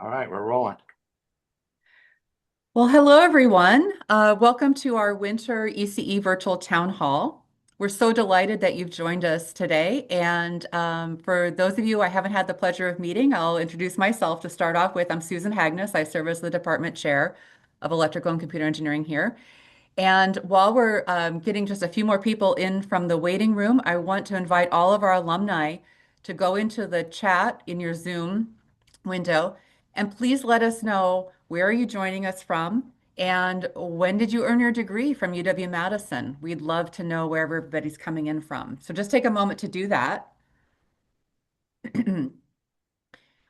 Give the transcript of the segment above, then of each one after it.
All right, we're rolling. Well, hello everyone. Welcome to our winter ECE virtual town hall. We're so delighted that you've joined us today. And for those of you I haven't had the pleasure of meeting, I'll introduce myself to start off with. I'm Susan Hagness. I serve as the department chair of electrical and computer engineering here. And while we're getting just a few more people in from the waiting room, I want to invite all of our alumni to go into the chat in your Zoom window and please let us know where are you joining us from and when did you earn your degree from UW-Madison? We'd love to know where everybody's coming in from. So just take a moment to do that. I'll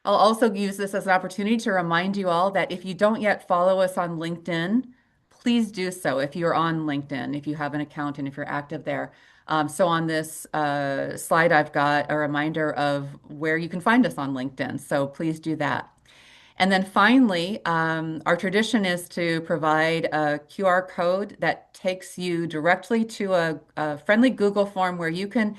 also use this as an opportunity to remind you all that if you don't yet follow us on LinkedIn, please do so if you're on LinkedIn, if you have an account and if you're active there. So on this slide, I've got a reminder of where you can find us on LinkedIn. So please do that. And then finally, our tradition is to provide a QR code that takes you directly to a friendly Google form where you can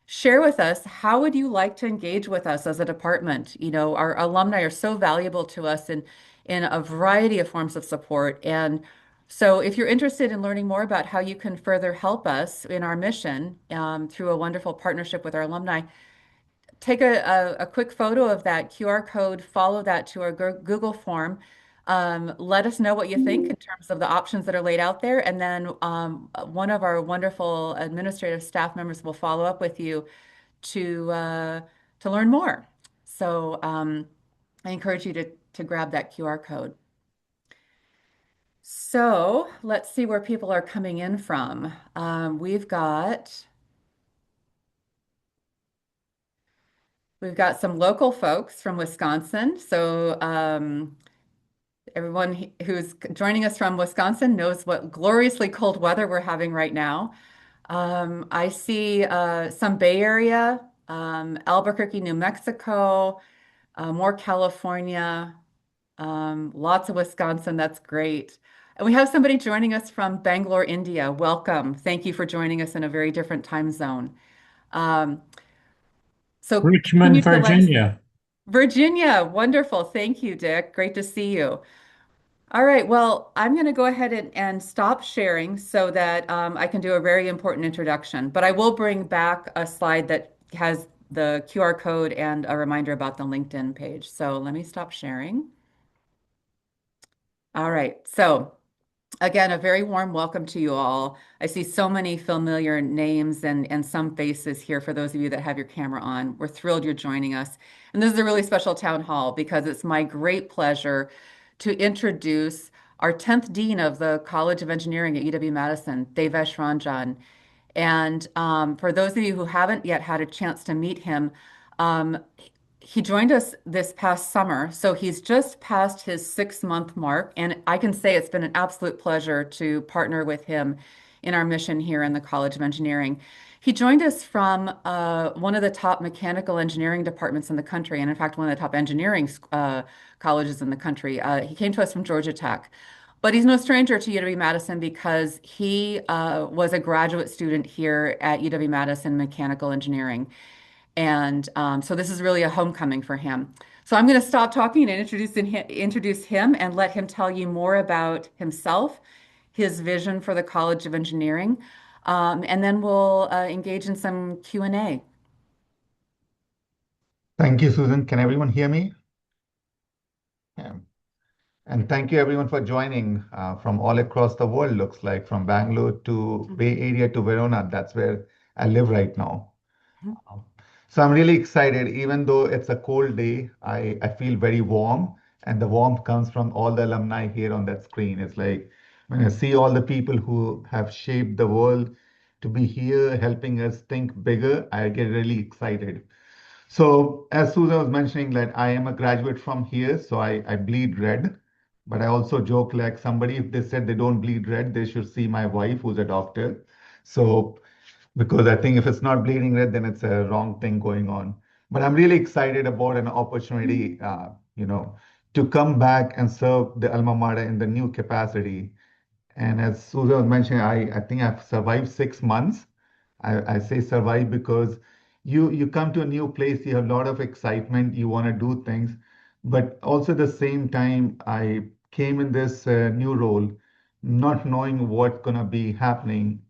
share with us how would you like to engage with us as a department. You know, our alumni are so valuable to us in a variety of forms of support. And so if you're interested in learning more about how you can further help us in our mission through a wonderful partnership with our alumni, take a quick photo of that QR code, follow that to our Google form. Let us know what you think in terms of the options that are laid out there. And then one of our wonderful administrative staff members will follow up with you to learn more. So I encourage you to grab that QR code. So let's see where people are coming in from. We've got some local folks from Wisconsin. So everyone who's joining us from Wisconsin knows what gloriously cold weather we're having right now. I see some Bay Area, Albuquerque, New Mexico, more California, lots of Wisconsin. That's great. And we have somebody joining us from Bangalore, India. Welcome. Thank you for joining us in a very different time zone. Um, so Richmond, continue to let us. Virginia. Virginia, wonderful. Thank you, Dick. Great to see you. All right, well, I'm going to go ahead and stop sharing so that I can do a very important introduction. But I will bring back a slide that has the QR code and a reminder about the LinkedIn page. So let me stop sharing. All right, so again, a very warm welcome to you all. I see so many familiar names and some faces here for those of you that have your camera on. We're thrilled you're joining us. And this is a really special town hall because it's my great pleasure to introduce our 10th Dean of the College of Engineering at UW-Madison, Devesh Ranjan. And for those of you who haven't yet had a chance to meet him, um, he joined us this past summer. So he's just passed his 6 month mark. And I can say it's been an absolute pleasure to partner with him in our mission here in the College of Engineering. He joined us from one of the top mechanical engineering departments in the country, and in fact, one of the top engineering colleges in the country. He came to us from Georgia Tech. But he's no stranger to UW-Madison because he was a graduate student here at UW-Madison Mechanical Engineering. And so this is really a homecoming for him. So I'm going to stop talking and introduce him and let him tell you more about himself, his vision for the College of Engineering, and then we'll engage in some Q&A. Thank you, Susan. Can everyone hear me? Yeah. And thank you everyone for joining from all across the world, looks like from Bangalore to Bay Area to Verona. That's where I live right now. So I'm really excited. Even though it's a cold day, I feel very warm. And the warmth comes from all the alumni here on that screen. It's like when I see all the people who have shaped the world to be here helping us think bigger, I get really excited. So as Susan was mentioning, that I am a graduate from here, so I bleed red. But I also joke like somebody, if they said they don't bleed red, they should see my wife, who's a doctor. So because I think if it's not bleeding red, then it's a wrong thing going on. But I'm really excited about an opportunity, to come back and serve the alma mater in the new capacity. And as Susan was mentioning, I think I've survived 6 months. I say survive because you come to a new place, you have a lot of excitement, you want to do things, But also at the same time, I came in this new role, not knowing what's gonna be happening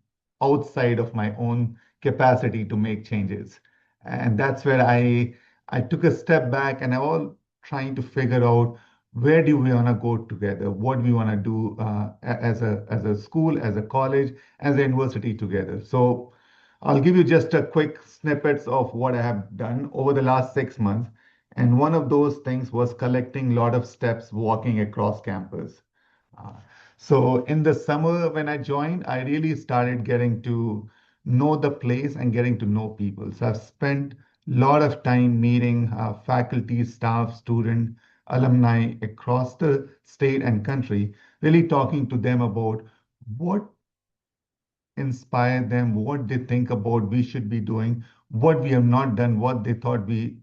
outside of my own capacity to make changes. And that's where I took a step back and I was trying to figure out where do we want to go together, what we want to do as a school, as a college, as a university together. So I'll give you just a quick snippets of what I have done over the last 6 months. And one of those things was collecting a lot of steps walking across campus. Uh, so in the summer when I joined, I really started getting to know the place and getting to know people. So I've spent a lot of time meeting faculty, staff, student, alumni across the state and country, really talking to them about what inspire them, what they think about we should be doing, what we have not done, what they thought we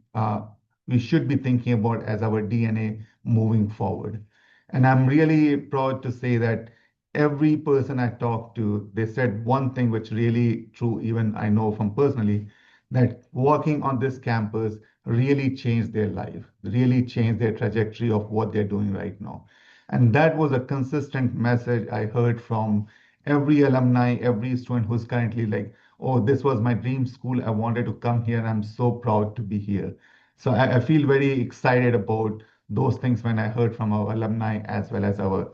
should be thinking about as our DNA moving forward. And I'm really proud to say that every person I talked to, they said one thing which really true, even I know from personally, that walking on this campus really changed their life, really changed their trajectory of what they're doing right now. And that was a consistent message I heard from every alumni, every student who's currently like, oh, this was my dream school. I wanted to come here. I'm so proud to be here. So I feel very excited about those things when I heard from our alumni as well as our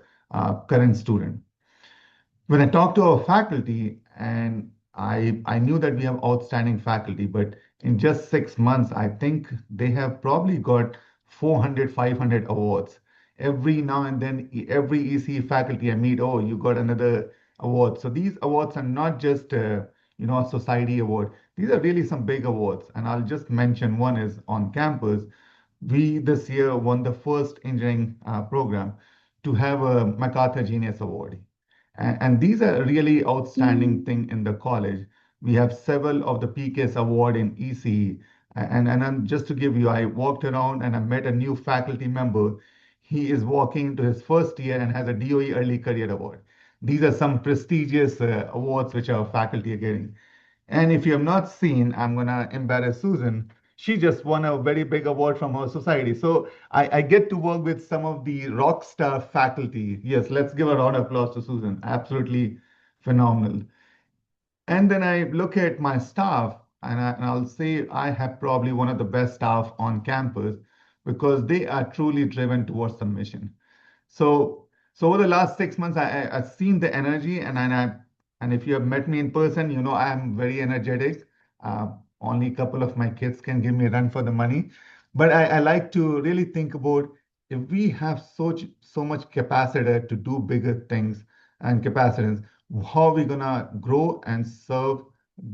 current student. When I talked to our faculty, and I knew that we have outstanding faculty, but in just 6 months, I think they have probably got 400, 500 awards. Every now and then, every EC faculty I meet, oh, you got another award. So these awards are not just, a society award. These are really some big awards. And I'll just mention one is on campus. We this year won the first engineering program to have a MacArthur Genius Award. And these are really outstanding thing in the college. We have several of the PKS award in ECE. And just to give you, I walked around and I met a new faculty member. He is walking into his first year and has a DOE Early Career Award. These are some prestigious awards which our faculty are getting. And if you have not seen, I'm gonna embarrass Susan. She just won a very big award from her society. So I get to work with some of the rock star faculty. Yes, let's give a round of applause to Susan. Absolutely phenomenal. And then I look at my staff, and I'll say I have probably one of the best staff on campus because they are truly driven towards the mission. So over the last 6 months, I've seen the energy, and if you have met me in person, you know I'm very energetic. Only a couple of my kids can give me a run for the money, but I like to really think about if we have so much capacity to do bigger things and capacitance, how are we gonna grow and serve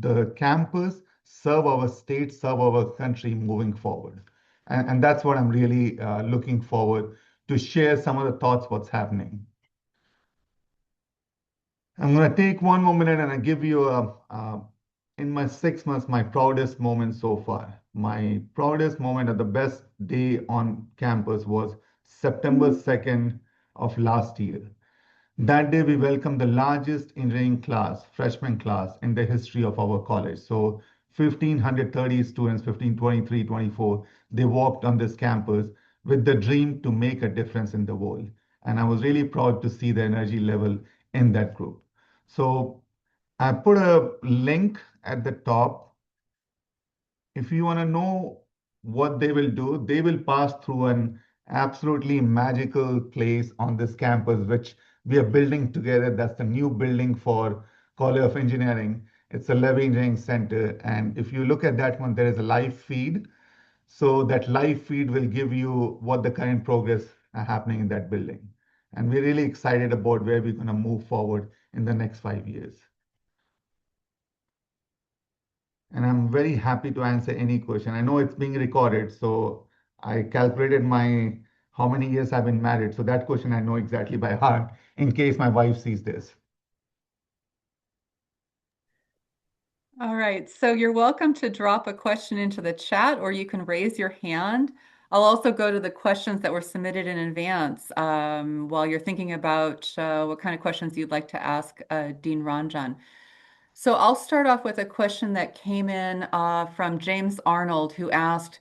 the campus, serve our state, serve our country moving forward, and that's what I'm really looking forward to share some of the thoughts what's happening. I'm going to take one more minute and I give you in my 6 months, my proudest moment so far. My proudest moment of the best day on campus was September 2nd of last year. That day, we welcomed the largest engineering class, freshman class, in the history of our college. So 1,530 students, 1523, 24, they walked on this campus with the dream to make a difference in the world. And I was really proud to see the energy level in that group. So I put a link at the top. If you want to know what they will do, they will pass through an absolutely magical place on this campus, which we are building together. That's the new building for College of Engineering. It's a Levy Engineering Center. And if you look at that one, there is a live feed. So that live feed will give you what the current progress are happening in that building. And we're really excited about where we're going to move forward in the next 5 years. And I'm very happy to answer any question. I know it's being recorded, so I calculated my how many years I've been married. So that question I know exactly by heart in case my wife sees this. All right, so you're welcome to drop a question into the chat or you can raise your hand. I'll also go to the questions that were submitted in advance while you're thinking about what kind of questions you'd like to ask Dean Ranjan. So I'll start off with a question that came in from James Arnold, who asked,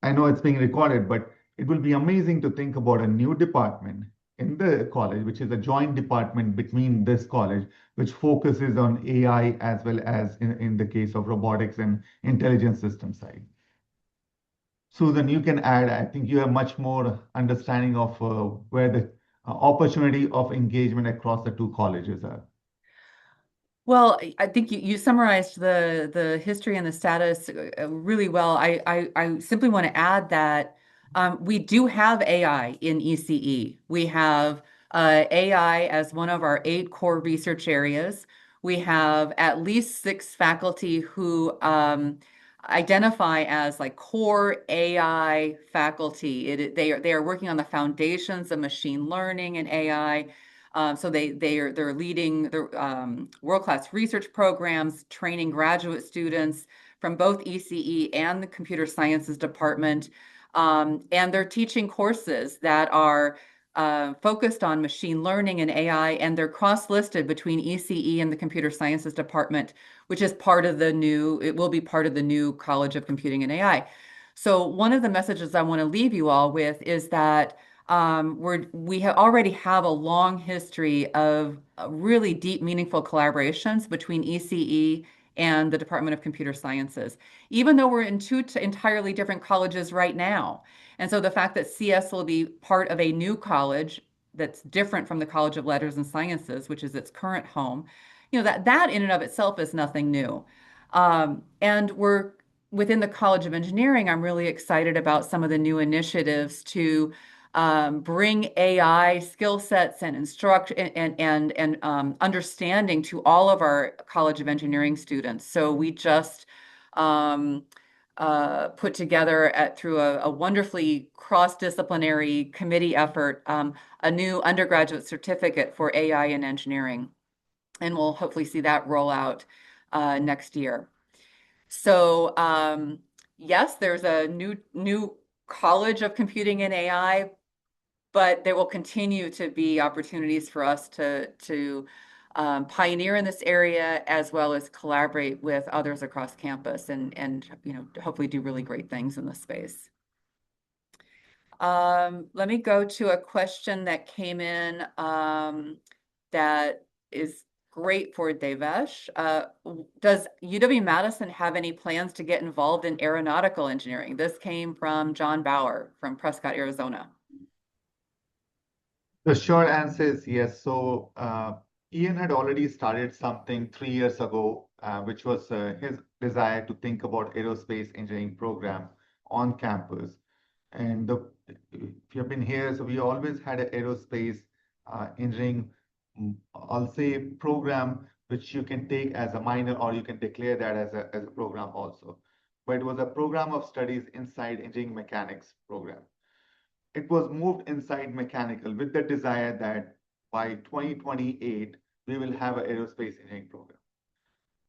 I know it's being recorded, but it will be amazing to think about a new department in the college, which is a joint department between this college, which focuses on AI as well as in the case of robotics and intelligence system side. Susan, you can add, I think you have much more understanding of where the opportunity of engagement across the two colleges are. Well, I think you summarized the history and the status really well. I simply want to add that we do have AI in ECE. We have AI as one of our 8 core research areas. We have at least 6 faculty who identify as like core AI faculty. They are working on the foundations of machine learning and AI. So they're leading the world-class research programs, training graduate students from both ECE and the computer sciences department. And they're teaching courses that are focused on machine learning and AI, and they're cross-listed between ECE and the computer sciences department, which is part of it will be part of the new College of Computing and AI. So one of the messages I want to leave you all with is that already have a long history of really deep, meaningful collaborations between ECE and the Department of Computer Sciences, even though we're in two entirely different colleges right now. And so the fact that CS will be part of a new college that's different from the College of Letters and Sciences, which is its current home, that in and of itself is nothing new. And we're within the College of Engineering, I'm really excited about some of the new initiatives to bring AI skill sets and instruct and understanding to all of our College of Engineering students. So we just put together through a wonderfully cross-disciplinary committee effort a new undergraduate certificate for AI in engineering, and we'll hopefully see that roll out next year. So yes, there's a new College of Computing and AI, but there will continue to be opportunities for us to pioneer in this area as well as collaborate with others across campus and hopefully do really great things in this space. Let me go to a question that came in that is great for Devesh. Does UW-Madison have any plans to get involved in aeronautical engineering? This came from John Bauer from Prescott, Arizona. The short answer is yes. So Ian had already started something 3 years ago, which was his desire to think about aerospace engineering program on campus. And if you've been here, so we always had an aerospace engineering, I'll say, program, which you can take as a minor or you can declare that as a program also. But it was a program of studies inside engineering mechanics program. It was moved inside mechanical with the desire that by 2028, we will have an aerospace engineering program.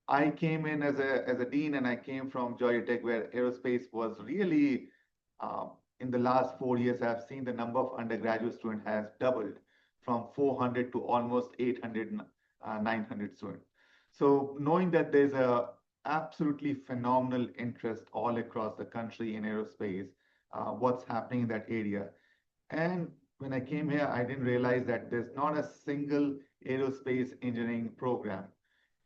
I came in as a dean and I came from Georgia Tech where aerospace was really, in the last 4 years, I've seen the number of undergraduate students has doubled from 400 to almost 800, 900 students. So knowing that there's a absolutely phenomenal interest all across the country in aerospace, what's happening in that area. And when I came here, I didn't realize that there's not a single aerospace engineering program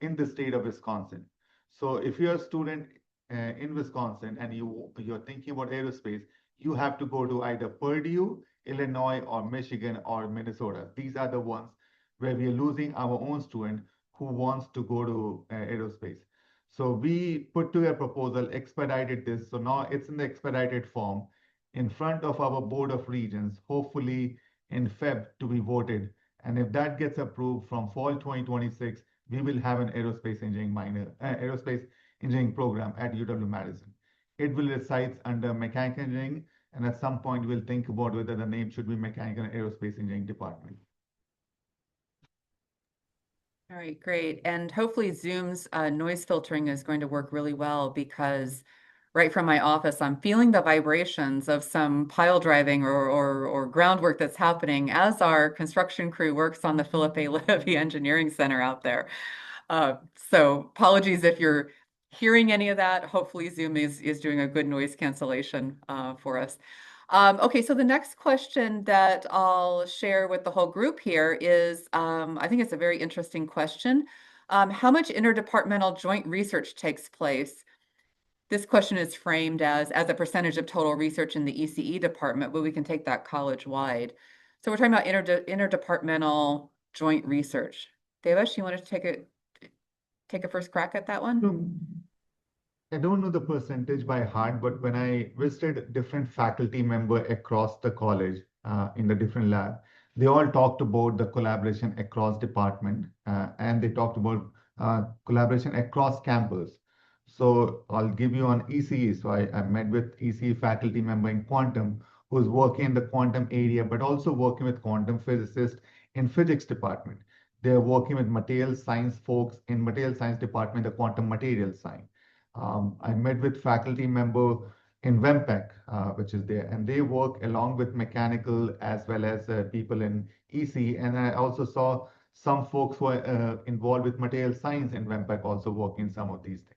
in the state of Wisconsin. So if you're a student in Wisconsin and you're thinking about aerospace, you have to go to either Purdue, Illinois, or Michigan or Minnesota. These are the ones where we are losing our own student who wants to go to aerospace. So we put together a proposal, expedited this. So now it's in the expedited form in front of our Board of Regents, hopefully in Feb to be voted. And if that gets approved from fall 2026, we will have an aerospace engineering program at UW-Madison. It will reside under mechanical engineering, and at some point we'll think about whether the name should be Mechanical and Aerospace Engineering Department. All right, great. And hopefully Zoom's noise filtering is going to work really well because right from my office, I'm feeling the vibrations of some pile driving or groundwork that's happening as our construction crew works on the Philip A. Levy Engineering Center out there. So apologies if you're hearing any of that. Hopefully Zoom is doing a good noise cancellation for us. Okay, so the next question that I'll share with the whole group here is, I think it's a very interesting question. How much interdepartmental joint research takes place? This question is framed as a percentage of total research in the ECE department, but we can take that college-wide. So we're talking about interdepartmental joint research. Devesh, you want to take a first crack at that one? So I don't know the percentage by heart, but when I visited different faculty member across the college in the different lab, they all talked about the collaboration across department and they talked about collaboration across campus. So I'll give you on ECE. So I met with ECE faculty member in quantum who's working in the quantum area, but also working with quantum physicists in physics department. They're working with material science folks in material science department, the quantum materials science. I met with faculty member in WEMPEC, which is there, and they work along with mechanical as well as people in EC. And I also saw some folks who are involved with material science in WEMPEC also working some of these things.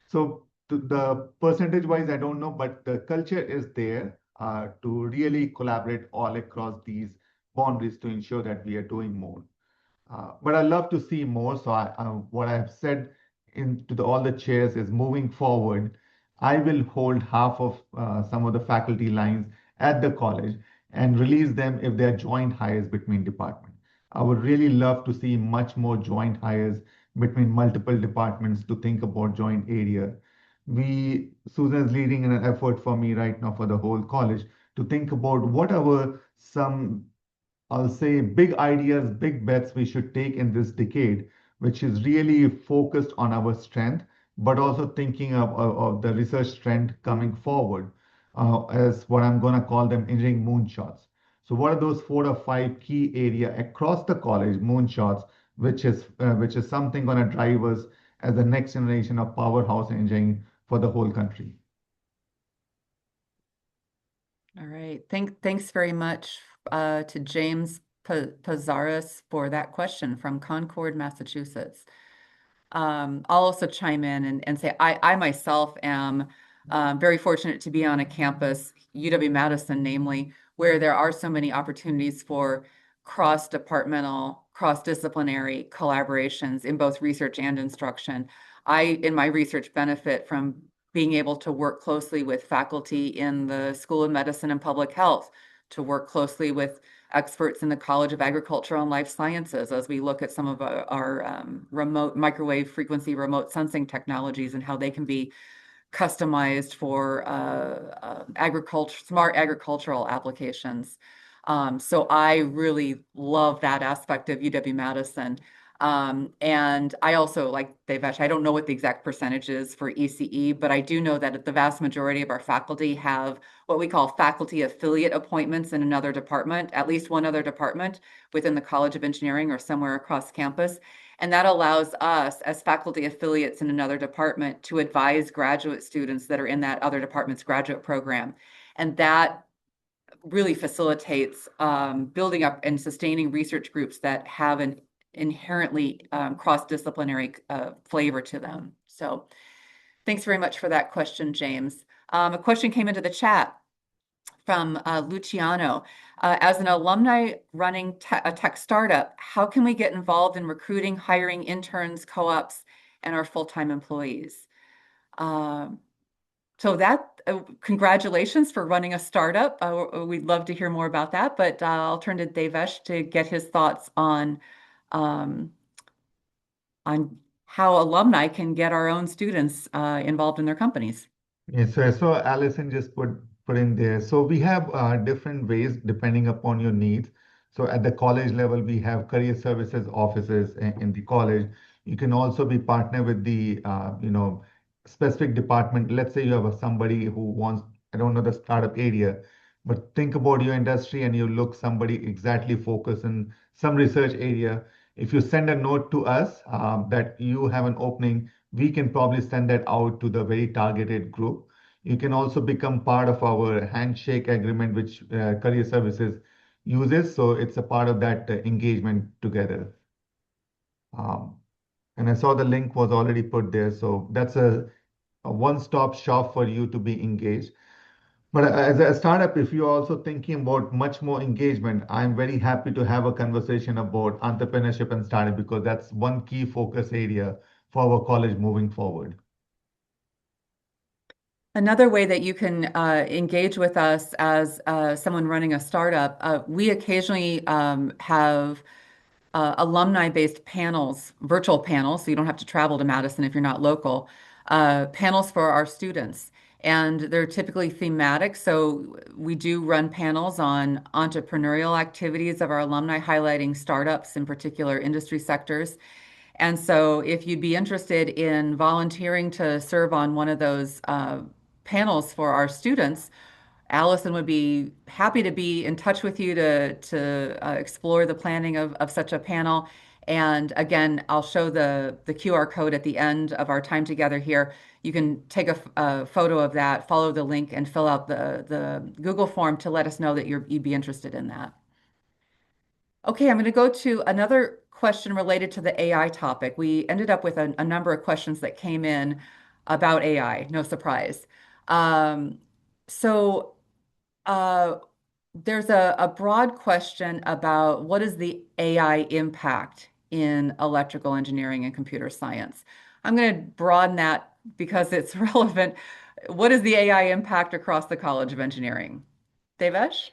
So the percentage wise, I don't know, but the culture is there to really collaborate all across these boundaries to ensure that we are doing more. But I love to see more. So what I've said all the chairs is moving forward. I will hold half of some of the faculty lines at the college and release them if they're joint hires between departments. I would really love to see much more joint hires between multiple departments to think about joint area. Susan is leading an effort for me right now for the whole college to think about what are some I'll say big ideas, big bets we should take in this decade, which is really focused on our strength, but also thinking of the research trend coming forward as what I'm going to call them engineering moonshots. So, what are those 4 or 5 key area across the college moonshots, which is something going to drive us as the next generation of powerhouse engineering for the whole country? All right. Thanks very much to James Pazaris for that question from Concord, Massachusetts. I'll also chime in and say I myself am very fortunate to be on a campus, UW-Madison, namely, where there are so many opportunities for cross-departmental, cross-disciplinary collaborations in both research and instruction. In my research, benefit from being able to work closely with faculty in the School of Medicine and Public Health, to work closely with experts in the College of Agricultural and Life Sciences as we look at some of our remote microwave frequency remote sensing technologies and how they can be customized for smart agricultural applications. So I really love that aspect of UW-Madison. And I also, like Devesh, I don't know what the exact percentage is for ECE, but I do know that the vast majority of our faculty have what we call faculty affiliate appointments in another department, at least one other department within the College of Engineering or somewhere across campus. And that allows us as faculty affiliates in another department to advise graduate students that are in that other department's graduate program. And that really facilitates building up and sustaining research groups that have an inherently cross-disciplinary flavor to them. So thanks very much for that question, James. A question came into the chat from Luciano. As an alumni running a tech startup, how can we get involved in recruiting, hiring interns, co-ops, and our full-time employees? Congratulations for running a startup. We'd love to hear more about that, but I'll turn to Devesh to get his thoughts um, on how alumni can get our own students involved in their companies. Yes, so I saw Allison just put in there. So we have different ways depending upon your needs. So at the college level, we have career services offices in the college. You can also be partner with the specific department. Let's say you have somebody who wants, I don't know the startup area, but think about your industry and you look somebody exactly focused in some research area. If you send a note to us that you have an opening, we can probably send that out to the very targeted group. You can also become part of our handshake agreement, which Career Services uses. So it's a part of that engagement together. Um, And I saw the link was already put there. So that's a one-stop shop for you to be engaged. But as a startup, if you're also thinking about much more engagement, I'm very happy to have a conversation about entrepreneurship and startup because that's one key focus area for our college moving forward. Another way that you can engage with us as someone running a startup, we occasionally have alumni-based panels, virtual panels, so you don't have to travel to Madison if you're not local, panels for our students. And they're typically thematic. So we do run panels on entrepreneurial activities of our alumni, highlighting startups in particular industry sectors. And so if you'd be interested in volunteering to serve on one of those panels for our students, Allison would be happy to be in touch with you to explore the planning of such a panel. And again, I'll show the QR code at the end of our time together here. You can take a photo of that, follow the link, and fill out the Google form to let us know that you'd be interested in that. Okay, I'm going to go to another question related to the AI topic. We ended up with a number of questions that came in about AI, no surprise. Um, so uh, there's a broad question about what is the AI impact in electrical engineering and computer science. I'm going to broaden that because it's relevant. What is the AI impact across the College of Engineering? Devesh?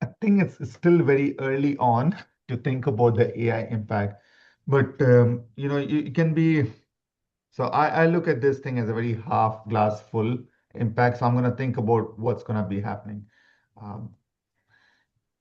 I think it's still very early on to think about the AI impact, but it can be. So I look at this thing as a very half glass full impact. So I'm going to think about what's going to be happening. Um,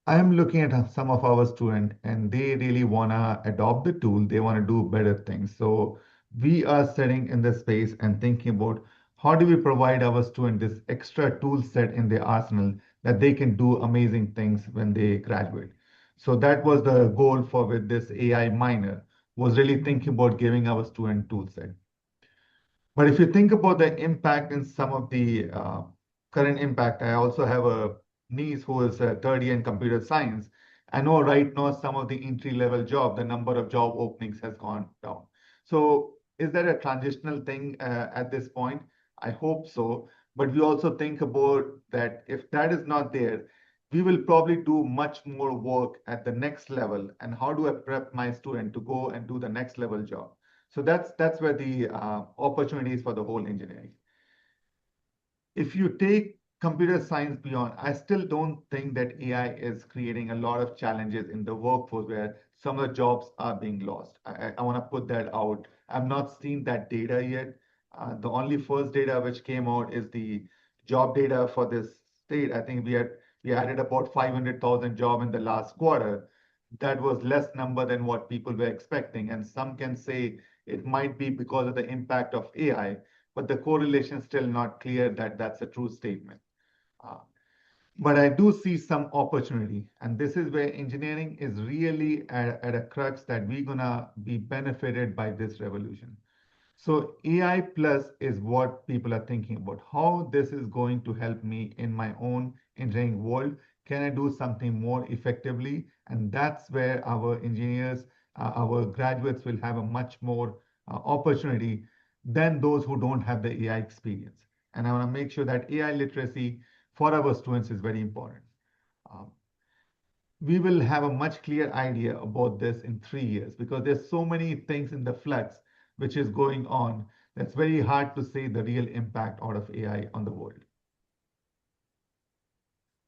I am looking at some of our students and they really want to adopt the tool. They want to do better things. So we are sitting in the space and thinking about how do we provide our student this extra tool set in their arsenal that they can do amazing things when they graduate. So that was the goal for with this AI minor was really thinking about giving our student tool set. But if you think about the impact in some of the current impact, I also have a niece who is a third year in computer science. I know right now some of the entry level job, the number of job openings has gone down. So is that a transitional thing at this point? I hope so. But we also think about that if that is not there, we will probably do much more work at the next level. And how do I prep my student to go and do the next level job? So that's where the opportunities for the whole engineering. If you take computer science beyond, I still don't think that AI is creating a lot of challenges in the workforce where some of the jobs are being lost. I want to put that out. I've not seen that data yet. The only first data which came out is the job data for this state. I think we added about 500,000 job in the last quarter. That was less number than what people were expecting. And some can say it might be because of the impact of AI, but the correlation is still not clear that that's a true statement. Uh, but I do see some opportunity, and this is where engineering is really at a crux that we're gonna be benefited by this revolution. So AI plus is what people are thinking about, how this is going to help me in my own engineering world. Can I do something more effectively? And that's where our engineers, our graduates will have a much more opportunity than those who don't have the AI experience. And I want to make sure that AI literacy for our students is very important. Um, we will have a much clear idea about this in 3 years because there's so many things in the flux which is going on that's very hard to say the real impact out of AI on the world.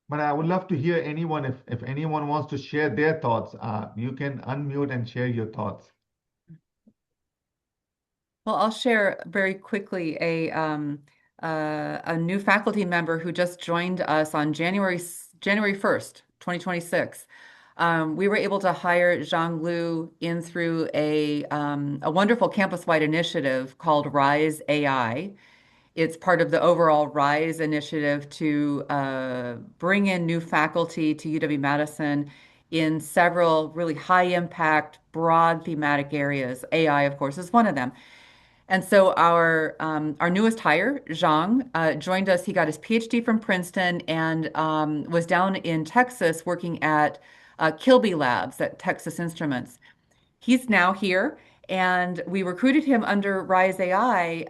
But I would love to hear anyone if anyone wants to share their thoughts. You can unmute and share your thoughts. Well, I'll share very quickly a new faculty member who just joined us on January 1st, 2026. We were able to hire Zhang Lu in through a wonderful campus-wide initiative called Rise AI. It's part of the overall Rise initiative to bring in new faculty to UW-Madison in several really high impact, broad thematic areas. AI, of course, is one of them. And so our newest hire, Zhang, joined us. He got his PhD from Princeton and was down in Texas working at Kilby Labs at Texas Instruments. He's now here, and we recruited him under Rise AI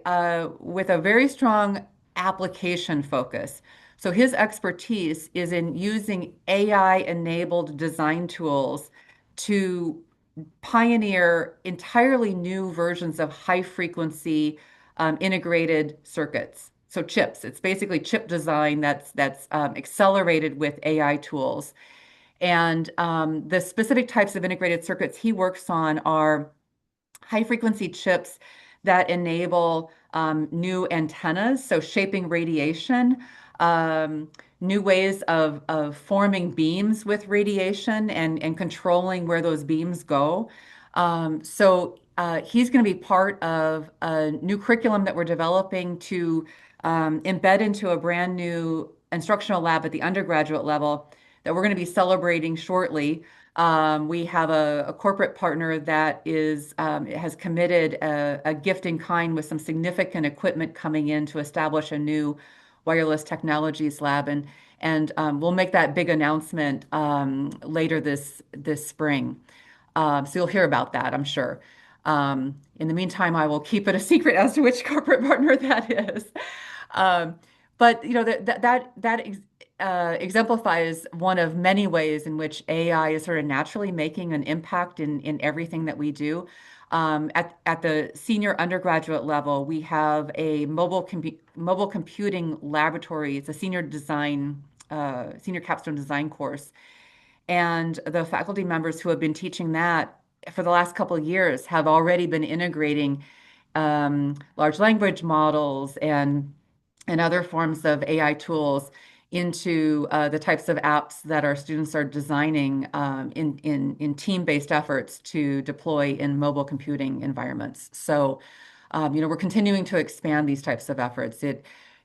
with a very strong application focus. So his expertise is in using AI-enabled design tools to pioneer entirely new versions of high frequency integrated circuits. So chips, it's basically chip design that's accelerated with AI tools. And the specific types of integrated circuits he works on are high frequency chips that enable new antennas, so shaping radiation, new ways of forming beams with radiation and controlling where those beams go. He's going to be part of a new curriculum that we're developing to embed into a brand new instructional lab at the undergraduate level that we're going to be celebrating shortly. We have a corporate partner that has committed a gift in kind with some significant equipment coming in to establish a new wireless technologies lab, and we'll make that big announcement later this spring. So you'll hear about that, I'm sure. In the meantime, I will keep it a secret as to which corporate partner that is. Um, but you know that exemplifies one of many ways in which AI is sort of naturally making an impact in everything that we do. At the senior undergraduate level, we have a mobile computing laboratory. It's a senior capstone design course, and the faculty members who have been teaching that for the last couple of years have already been integrating large language models and other forms of AI tools into the types of apps that our students are designing in team-based efforts to deploy in mobile computing environments. So, we're continuing to expand these types of efforts.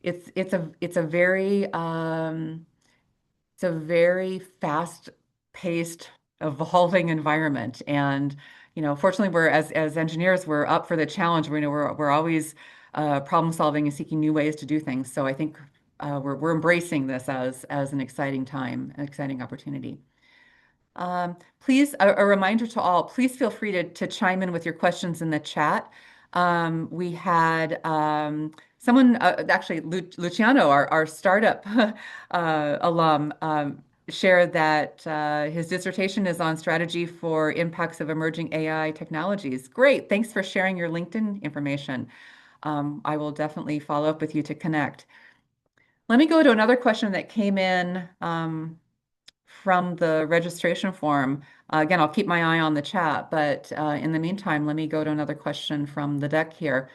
It's a very fast-paced, evolving environment, and fortunately, we're as engineers, we're up for the challenge. We're always problem solving and seeking new ways to do things. So I think we're embracing this as an exciting time, an exciting opportunity. Please, a reminder to all, please feel free to chime in with your questions in the chat. We had someone, actually, Luciano, our startup alum, shared that his dissertation is on strategy for impacts of emerging AI technologies. Great. Thanks for sharing your LinkedIn information. I will definitely follow up with you to connect. Let me go to another question that came in from the registration form. Again, I'll keep my eye on the chat, but in the meantime, let me go to another question from the deck here.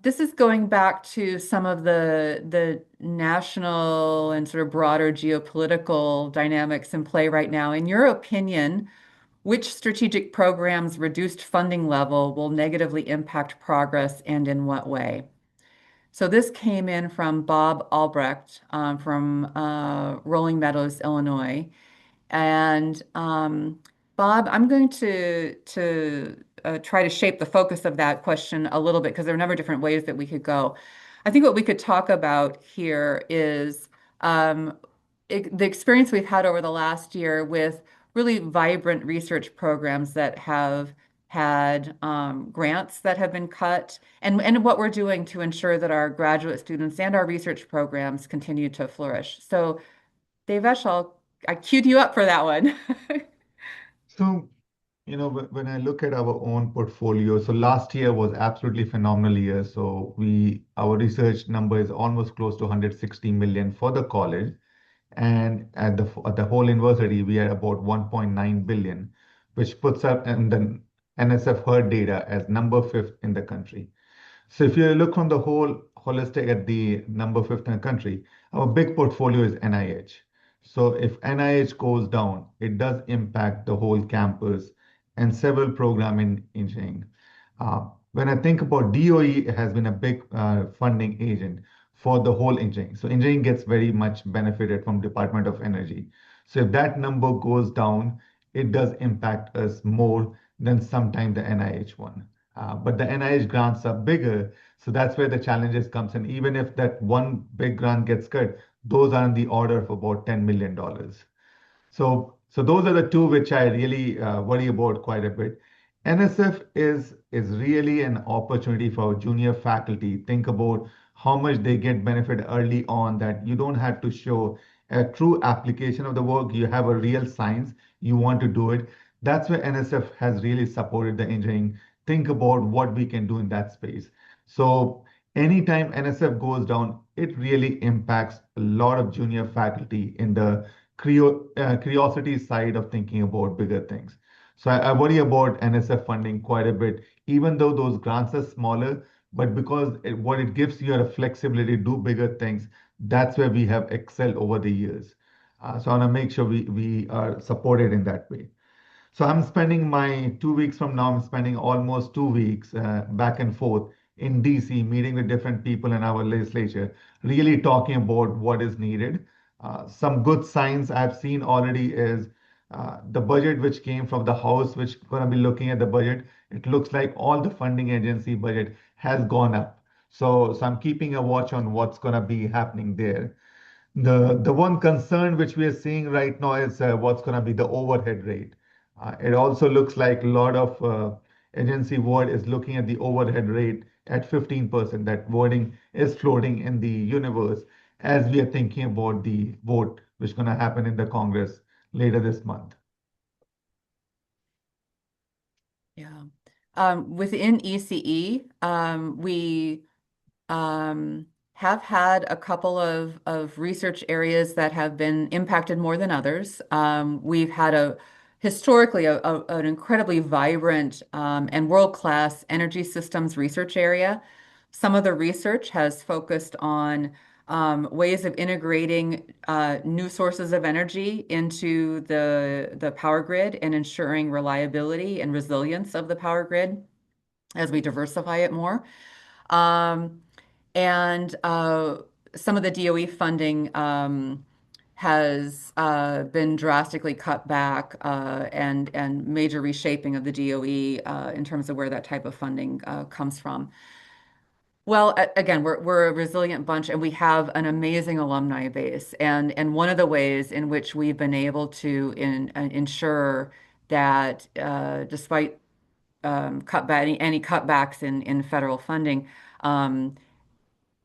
This is going back to some of the national and sort of broader geopolitical dynamics in play right now. In your opinion, which strategic programs' reduced funding level will negatively impact progress and in what way? So this came in from Bob Albrecht from Rolling Meadows, Illinois. And Bob, I'm going to try to shape the focus of that question a little bit because there are a number of different ways that we could go. I think what we could talk about here is the experience we've had over the last year with really vibrant research programs that have had grants that have been cut, and what we're doing to ensure that our graduate students and our research programs continue to flourish. So, Devesh, I queued you up for that one. So, when I look at our own portfolio, so last year was absolutely phenomenal year. So our research number is almost close to 160 million for the college. And at the whole university, we are about 1.9 billion, which puts us in the NSF herd data as number fifth in the country. So if you look on the whole holistic at the number fifth in the country, our big portfolio is NIH. So if NIH goes down, it does impact the whole campus and several program in engineering. When I think about DOE, it has been a big funding agent for the whole engineering. So engineering gets very much benefited from Department of Energy. So if that number goes down, it does impact us more than sometimes the NIH one. But the NIH grants are bigger, so that's where the challenges comes in. Even if that one big grant gets cut, those are in the order of about $10 million. So those are the two which I really worry about quite a bit. NSF is really an opportunity for junior faculty. Think about how much they get benefit early on, that you don't have to show a true application of the work. You have a real science, you want to do it. That's where NSF has really supported the engineering. Think about what we can do in that space. So anytime NSF goes down, it really impacts a lot of junior faculty in the curiosity side of thinking about bigger things. So I worry about NSF funding quite a bit, even though those grants are smaller, but because what it gives you are a flexibility to do bigger things, that's where we have excelled over the years. So I want to make sure we are supported in that way. So I'm spending my 2 weeks from now, I'm spending almost 2 weeks back and forth in DC, meeting with different people in our legislature, really talking about what is needed. Some good signs I've seen already is the budget which came from the House, which going to be looking at the budget. It looks like all the funding agency budget has gone up. So I'm keeping a watch on what's going to be happening there. The one concern which we are seeing right now is what's going to be the overhead rate. It also looks like a lot of agency word is looking at the overhead rate at 15%. That wording is floating in the universe as we are thinking about the vote which is going to happen in the Congress later this month. Yeah. Within ECE, we have had a couple of research areas that have been impacted more than others. We've had historically an incredibly vibrant and world-class energy systems research area. Some of the research has focused on ways of integrating new sources of energy into the power grid and ensuring reliability and resilience of the power grid as we diversify it more. Um, and some of the DOE funding has been drastically cut back and major reshaping of the DOE in terms of where that type of funding comes from. Well, again, we're a resilient bunch, and we have an amazing alumni base. And one of the ways in which we've been able to ensure that despite any cutbacks in federal funding, um,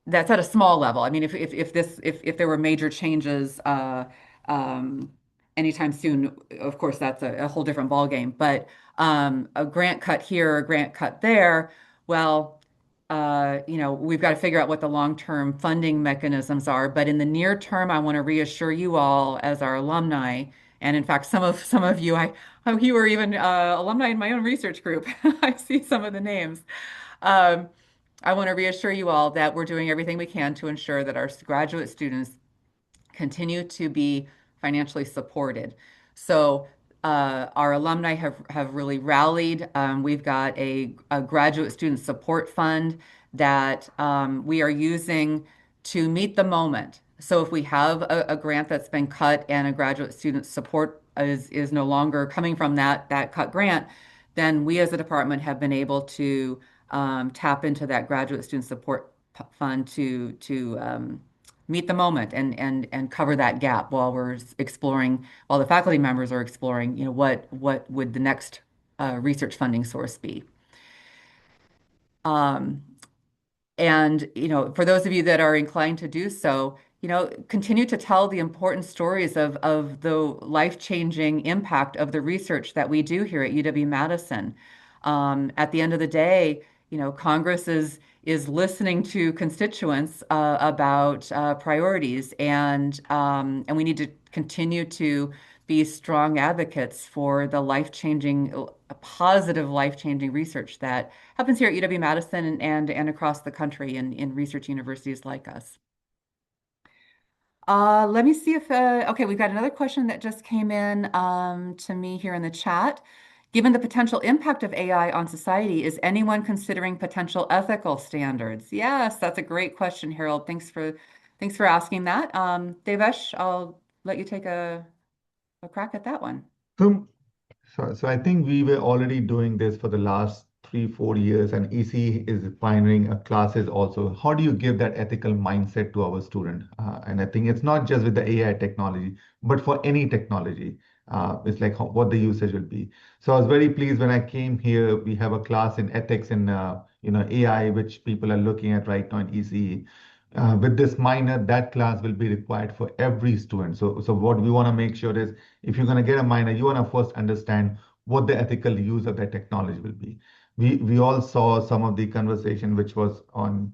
that's at a small level. I mean, if there were major changes um, anytime soon, of course that's a whole different ballgame. But a grant cut here, a grant cut there, well, we've got to figure out what the long-term funding mechanisms are. But in the near term, I want to reassure you all as our alumni, and in fact, some of you, you were even alumni in my own research group. I see some of the names. Um, I want to reassure you all that we're doing everything we can to ensure that our graduate students continue to be financially supported. So our alumni have really rallied. We've got a graduate student support fund that we are using to meet the moment. So if we have a grant that's been cut and a graduate student support is no longer coming from that cut grant, then we as a department have been able to tap into that graduate student support fund to meet the moment and cover that gap while we're exploring, while the faculty members are exploring, what would the next research funding source be. Um, and, for those of you that are inclined to do so, continue to tell the important stories of the life-changing impact of the research that we do here at UW-Madison. At the end of the day, Congress is listening to constituents about priorities, and we need to continue to be strong advocates for the life-changing, positive life-changing research that happens here at UW-Madison and across the country in research universities like us. Let me see if, okay, we've got another question that just came in to me here in the chat. Given the potential impact of AI on society, is anyone considering potential ethical standards? Yes, that's a great question, Harold. Thanks for asking that. Devesh, I'll let you take a crack at that one. So, so I think we were already doing this for the last 3, 4 years, and EC is pioneering classes also. How do you give that ethical mindset to our student? And I think it's not just with the AI technology, but for any technology. It's like what the usage will be. So I was very pleased when I came here. We have a class in ethics and AI, which people are looking at right now in ECE. With this minor, that class will be required for every student. So what we want to make sure is if you're going to get a minor, you want to first understand what the ethical use of that technology will be. We all saw some of the conversation which was on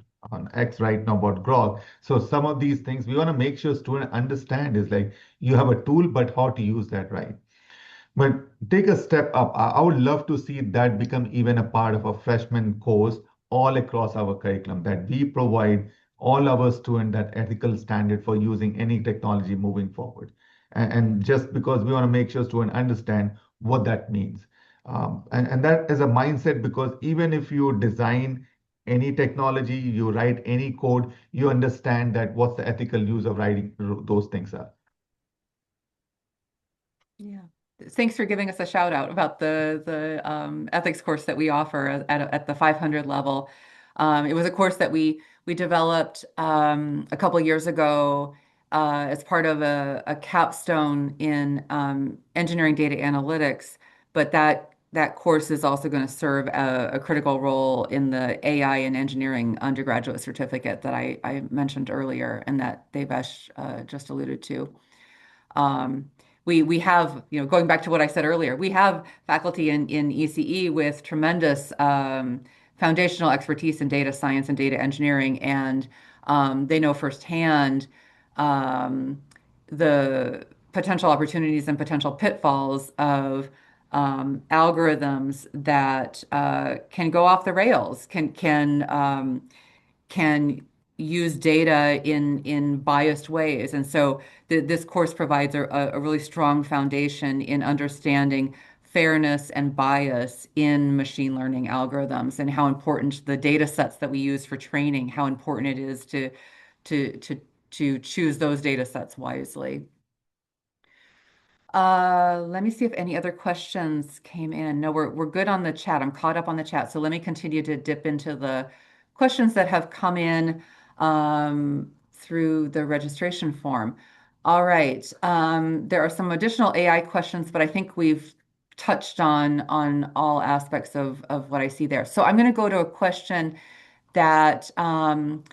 X right now about grog. So some of these things we want to make sure student understand is like you have a tool, but how to use that right. But take a step up. I would love to see that become even a part of a freshman course all across our curriculum, that we provide all our students that ethical standard for using any technology moving forward. And just because we want to make sure students understand what that means. And that is a mindset because even if you design any technology, you write any code, you understand that what's the ethical use of writing those things are. Yeah. Thanks for giving us a shout out about the ethics course that we offer at the 500 level. It was a course that we developed a couple years ago as part of a capstone in engineering data analytics, but that course is also going to serve a critical role in the AI and engineering undergraduate certificate that I mentioned earlier and that Devesh just alluded to. Um, we have, going back to what I said earlier, we have faculty in ECE with tremendous foundational expertise in data science and data engineering, and they know firsthand um, the potential opportunities and potential pitfalls of algorithms that can go off the rails, can use data in biased ways. And so this course provides a really strong foundation in understanding fairness and bias in machine learning algorithms and how important the data sets that we use for training, how important it is to to to choose those data sets wisely. Let me see if any other questions came in. No, we're good on the chat. I'm caught up on the chat. So let me continue to dip into the questions that have come in through the registration form. All right. There are some additional AI questions, but I think we've touched on all aspects of what I see there. So I'm going to go to a question that came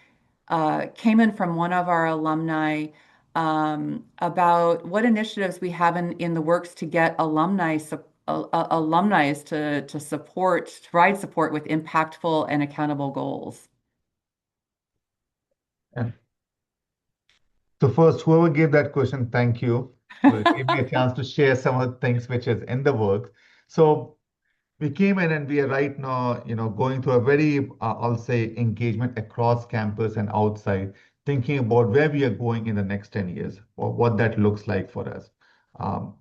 in from one of our alumni about what initiatives we have in the works to get alumni to support, to provide support with impactful and accountable goals. And so first, whoever gave that question, thank you. So it gave me a chance to share some of the things which is in the work. So we came in and we are right now, going through a very, I'll say, engagement across campus and outside, thinking about where we are going in the next 10 years or what that looks like for us. Um,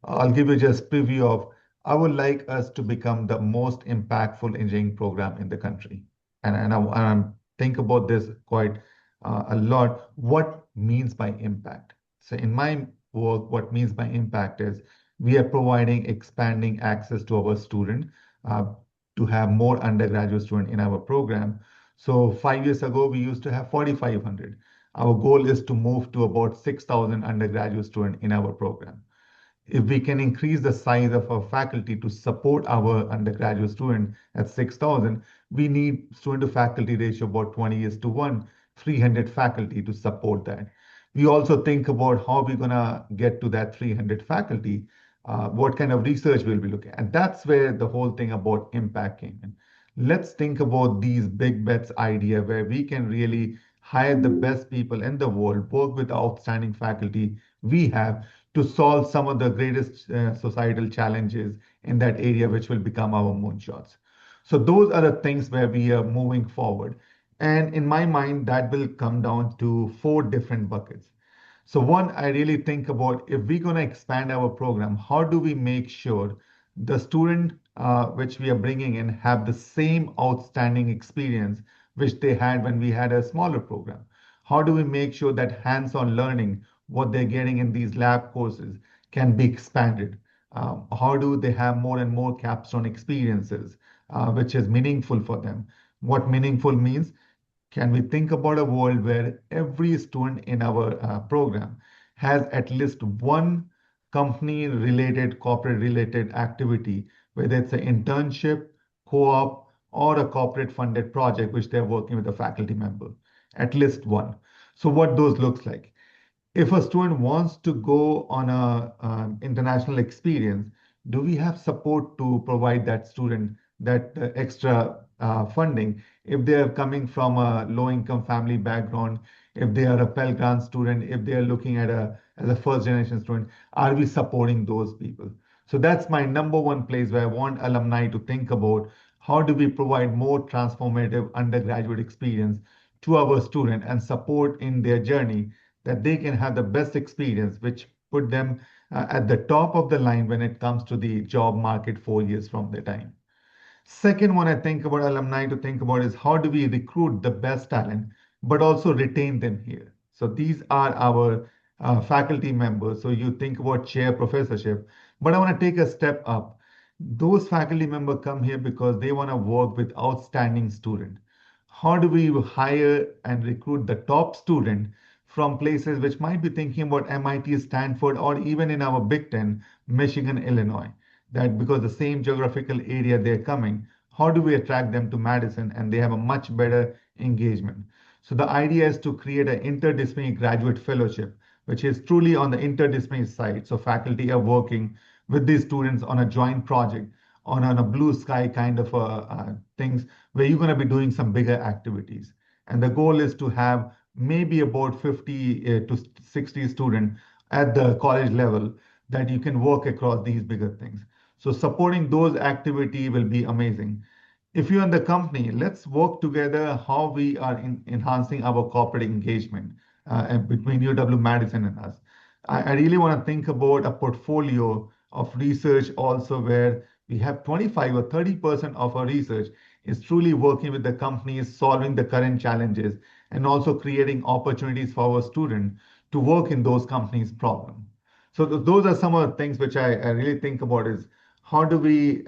I'll give you just preview of, I would like us to become the most impactful engineering program in the country. And I think about this quite a lot. What means by impact? So in my work, what means by impact is we are providing expanding access to our student uh, to have more undergraduate student in our program. So 5 years ago, we used to have 4,500. Our goal is to move to about 6,000 undergraduate student in our program. If we can increase the size of our faculty to support our undergraduate student at 6,000, we need student to faculty ratio about 20:1, 300 faculty to support that. We also think about how we're going to get to that 300 faculty, what kind of research we'll be looking at. And that's where the whole thing about impact came in. Let's think about these big bets idea where we can really hire the best people in the world, work with outstanding faculty we have to solve some of the greatest societal challenges in that area, which will become our moonshots. So those are the things where we are moving forward. And in my mind, that will come down to four different buckets. So one, I really think about if we're going to expand our program, how do we make sure the student which we are bringing in have the same outstanding experience which they had when we had a smaller program? How do we make sure that hands-on learning, what they're getting in these lab courses, can be expanded? How do they have more and more capstone experiences? which is meaningful for them. What meaningful means? Can we think about a world where every student in our program has at least one company related, corporate related activity, whether it's an internship, co-op, or a corporate funded project which they're working with a faculty member? At least one. So what those looks like? If a student wants to go on a international experience, do we have support to provide that student that extra funding? If they are coming from a low-income family background, if they are a Pell Grant student, if they are looking at a as a first generation student, are we supporting those people? So that's my number one place where I want alumni to think about how do we provide more transformative undergraduate experience to our student and support in their journey that they can have the best experience, which put them at the top of the line when it comes to the job market 4 years from their time. Second one I think about alumni to think about is how do we recruit the best talent, but also retain them here. So these are our faculty members. So you think about chair professorship, but I want to take a step up. Those faculty members come here because they want to work with outstanding students. How do we hire and recruit the top student from places which might be thinking about MIT, Stanford, or even in our Big Ten, Michigan, Illinois? That because the same geographical area they're coming, how do we attract them to Madison and they have a much better engagement? So the idea is to create an interdisciplinary graduate fellowship, which is truly on the interdisciplinary side. So faculty are working with these students on a joint project, on a blue sky kind of things where you're going to be doing some bigger activities. And the goal is to have maybe about 50 to 60 students at the college level that you can work across these bigger things. So supporting those activity will be amazing. If you're in the company, let's work together how we are enhancing our corporate engagement between UW-Madison and us. I really want to think about a portfolio of research also where we have 25 or 30% of our research is truly working with the companies, solving the current challenges, and also creating opportunities for our students to work in those companies' problem. So those are some of the things which I really think about is how do we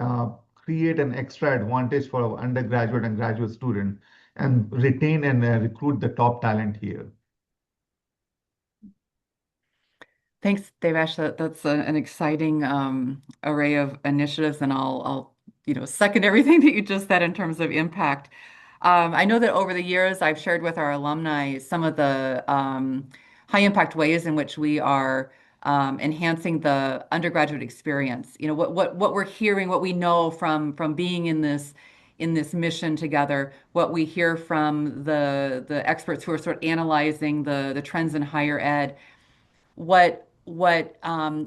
create an extra advantage for our undergraduate and graduate student and retain and recruit the top talent here. Thanks, Devesh. That's an exciting array of initiatives, and I'll second everything that you just said in terms of impact. I know that over the years I've shared with our alumni some of the high impact ways in which we are enhancing the undergraduate experience. You know, what we're hearing, what we know from being in this mission together, what we hear from the experts who are sort of analyzing the trends in higher ed, what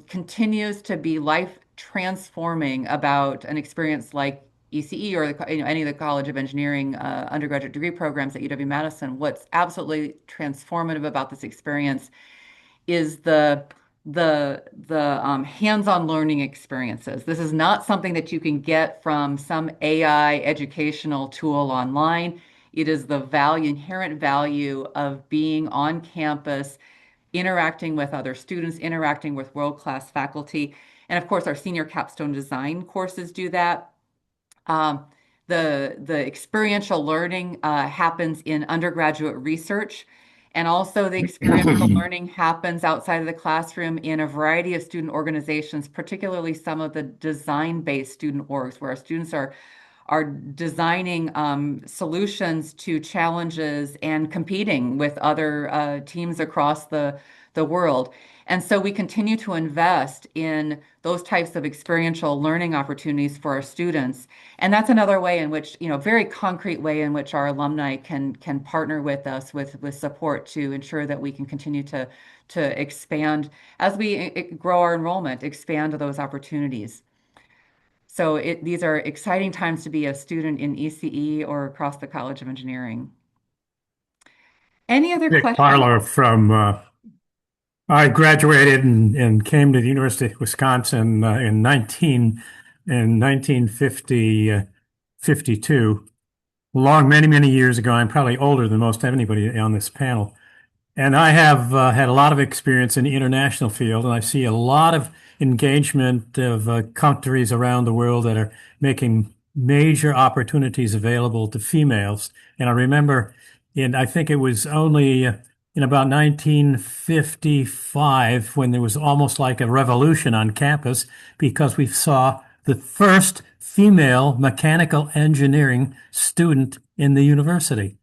continues to be life transforming about an experience like ECE or any of the College of Engineering undergraduate degree programs at UW-Madison. What's absolutely transformative about this experience is the hands-on learning experiences. This is not something that you can get from some AI educational tool online. It is the inherent value of being on campus, interacting with other students, interacting with world-class faculty. And of course, our senior capstone design courses do that. Um, the experiential learning happens in undergraduate research, and also the experiential learning happens outside of the classroom in a variety of student organizations, particularly some of the design-based student orgs, where our students are designing solutions to challenges and competing with other teams across the world. And so we continue to invest in those types of experiential learning opportunities for our students. And that's another way in which, very concrete way in which our alumni can partner with us with support to ensure that we can continue to expand as we grow our enrollment, expand those opportunities. So these are exciting times to be a student in ECE or across the College of Engineering. Any other Dick questions? Parlor from I graduated and came to the University of Wisconsin in 1950 52, long many years ago. I'm probably older than most anybody on this panel. And I have had a lot of experience in the international field, and I see a lot of engagement of countries around the world that are making major opportunities available to females. And I remember I think it was only in about 1955 when there was almost like a revolution on campus because we saw the first female mechanical engineering student in the university.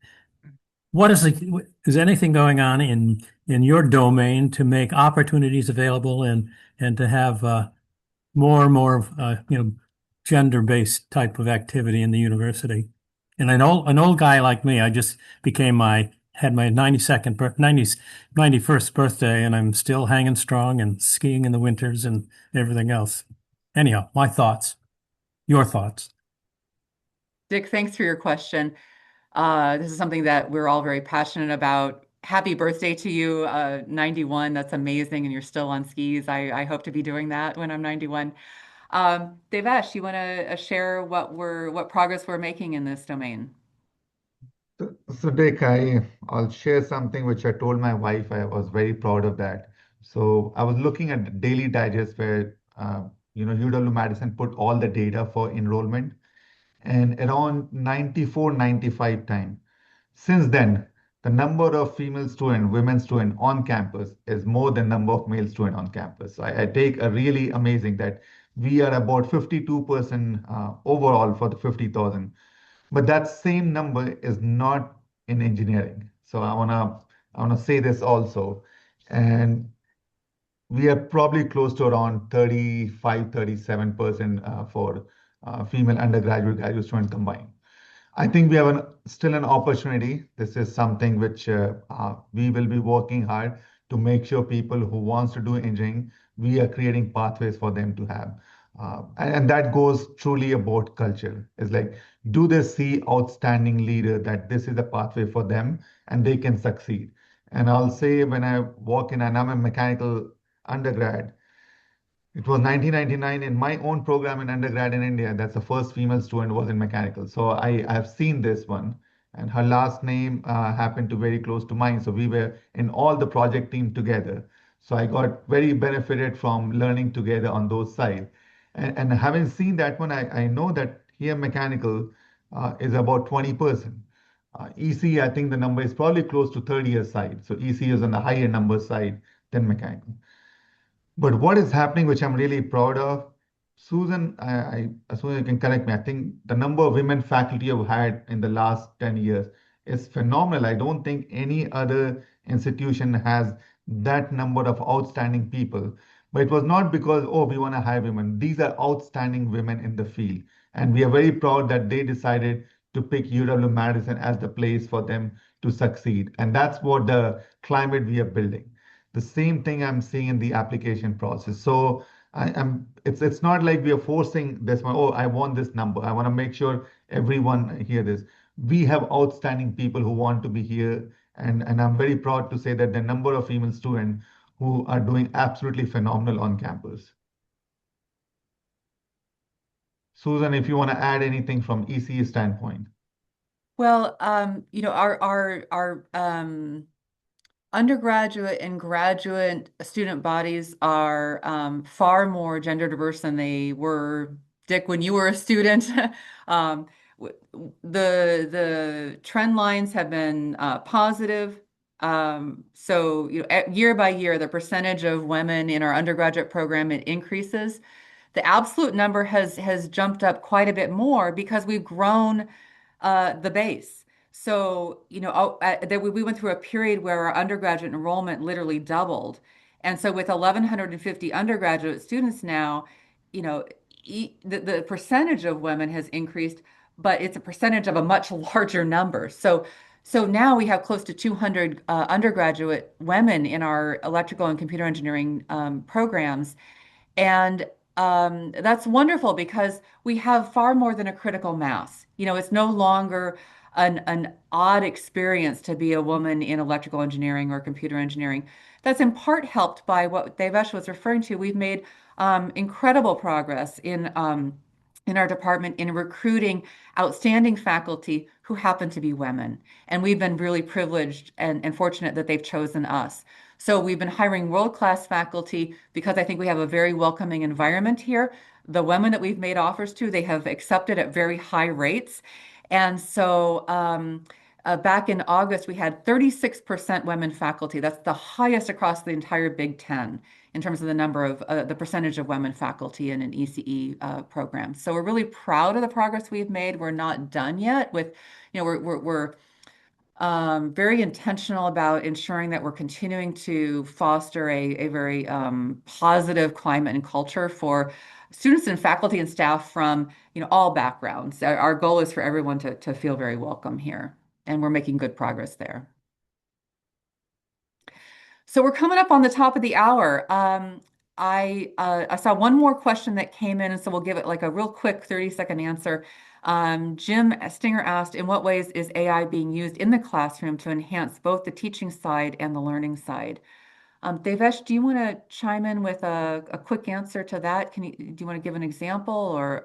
Is anything going on in your domain to make opportunities available and to have more and more gender-based type of activity in the university? And an old guy like me, I just had my 91st birthday, and I'm still hanging strong and skiing in the winters and everything else. Anyhow, my thoughts, your thoughts. Dick, thanks for your question. This is something that we're all very passionate about. Happy birthday to you, 91. That's amazing, and you're still on skis. I hope to be doing that when I'm 91. Devesh, you want to share what progress we're making in this domain? So Dick, I'll share something which I told my wife. I was very proud of that. So I was looking at the daily digest where UW-Madison put all the data for enrollment, and around 94, 95 time. Since then, the number of female student, women student on campus is more than number of male student on campus. So I take a really amazing that we are about 52% overall for the 50,000. But that same number is not in engineering. So I wanna say this also. And we are probably close to around 35, 37% for female undergraduate, graduate student combined. I think we have still an opportunity. This is something which we will be working hard to make sure people who wants to do engineering, we are creating pathways for them to have. And that goes truly about culture. It's like, do they see outstanding leader that this is a pathway for them and they can succeed? And I'll say when I walk in and I'm a mechanical undergrad, it was 1999 in my own program in undergrad in India. That's the first female student was in mechanical. So I have seen this one, and her last name happened to very close to mine. So we were in all the project team together. So I got very benefited from learning together on those sides. And having seen that one, I know that here mechanical is about 20%. EC, I think the number is probably close to 30 aside. So EC is on the higher number side than mechanical. But what is happening, which I'm really proud of, Susan, Susan, you can correct me. I think the number of women faculty I've had in the last 10 years is phenomenal. I don't think any other institution has that number of outstanding people. But it was not because, oh, we want to hire women. These are outstanding women in the field. And we are very proud that they decided to pick UW-Madison as the place for them to succeed. And that's what the climate we are building. The same thing I'm seeing in the application process. So it's not like we are forcing this one, oh, I want this number. I want to make sure everyone hear this. We have outstanding people who want to be here. And I'm very proud to say that the number of female students who are doing absolutely phenomenal on campus. Susan, if you want to add anything from ECE standpoint. Well, our undergraduate and graduate student bodies are far more gender diverse than they were, Dick, when you were a student. um, the trend lines have been positive. So year by year, the percentage of women in our undergraduate program, it increases. The absolute number has jumped up quite a bit more because we've grown the base. So, we went through a period where our undergraduate enrollment literally doubled. And so with 1,150 undergraduate students now, the percentage of women has increased, but it's a percentage of a much larger number. So now we have close to 200 undergraduate women in our electrical and computer engineering programs. And that's wonderful because we have far more than a critical mass. It's no longer an odd experience to be a woman in electrical engineering or computer engineering. That's in part helped by what Devesh was referring to. We've made incredible progress in in our department in recruiting outstanding faculty who happen to be women. And we've been really privileged and fortunate that they've chosen us. So we've been hiring world-class faculty because I think we have a very welcoming environment here. The women that we've made offers to, they have accepted at very high rates. And so back in August, we had 36% women faculty. That's the highest across the entire Big Ten in terms of the number of the percentage of women faculty in an ECE program. So we're really proud of the progress we've made. We're not done yet with, we're very intentional about ensuring that we're continuing to foster a very positive climate and culture for students and faculty and staff from, all backgrounds. Our goal is for everyone to feel very welcome here, and we're making good progress there. So we're coming up on the top of the hour. I saw one more question that came in, and so we'll give it like a real quick 30-second answer. Jim Stinger asked, in what ways is AI being used in the classroom to enhance both the teaching side and the learning side? Devesh, do you want to chime in with a quick answer to that? Do you want to give an example or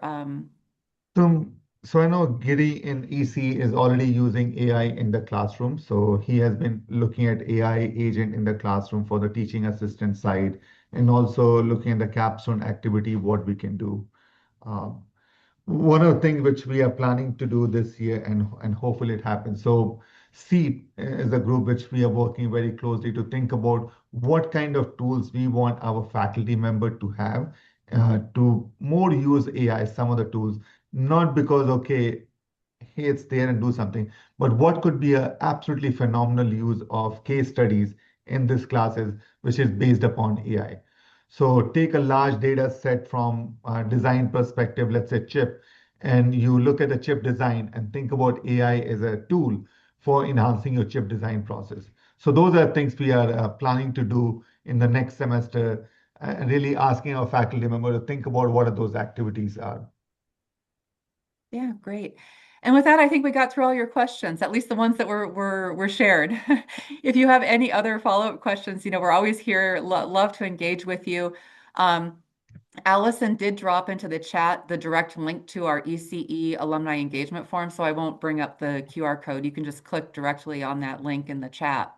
So, so I know Giri in EC is already using AI in the classroom. So he has been looking at AI agent in the classroom for the teaching assistant side and also looking at the capstone activity, what we can do. Um, One of the things which we are planning to do this year and hopefully it happens. So SEEP is a group which we are working very closely to think about what kind of tools we want our faculty member to have to more use AI, some of the tools, not because, okay, hey, it's there and do something, but what could be a absolutely phenomenal use of case studies in this classes, which is based upon AI. So take a large data set from a design perspective, let's say chip, and you look at the chip design and think about AI as a tool for enhancing your chip design process. So those are things we are planning to do in the next semester, really asking our faculty member to think about what are those activities are. Yeah, great. And with that, I think we got through all your questions, at least the ones that were shared. If you have any other follow-up questions, we're always here, love to engage with you. Allison did drop into the chat the direct link to our ECE alumni engagement form, so I won't bring up the QR code. You can just click directly on that link in the chat.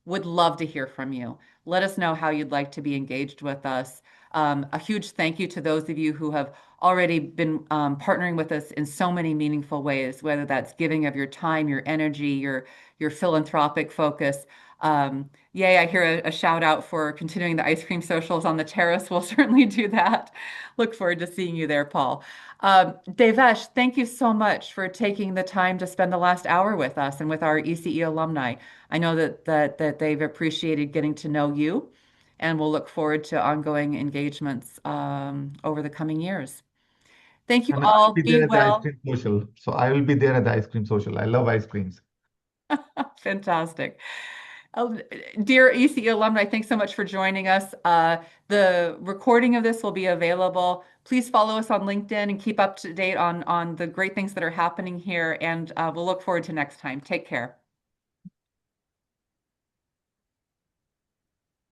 Would love to hear from you. Let us know how you'd like to be engaged with us. A huge thank you to those of you who have already been partnering with us in so many meaningful ways, whether that's giving of your time, your energy, your philanthropic focus. Yay, I hear a shout out for continuing the ice cream socials on the terrace. We'll certainly do that. Look forward to seeing you there, Paul. Devesh, thank you so much for taking the time to spend the last hour with us and with our ECE alumni. I know that they've appreciated getting to know you, and we'll look forward to ongoing engagements over the coming years. Thank you And I'll all. be Be there at the ice well. cream social. So I will be there at the ice cream social. I love ice creams. Fantastic. Oh, dear ECE alumni, thanks so much for joining us. The recording of this will be available. Please follow us on LinkedIn and keep up to date on the great things that are happening here. And we'll look forward to next time. Take care.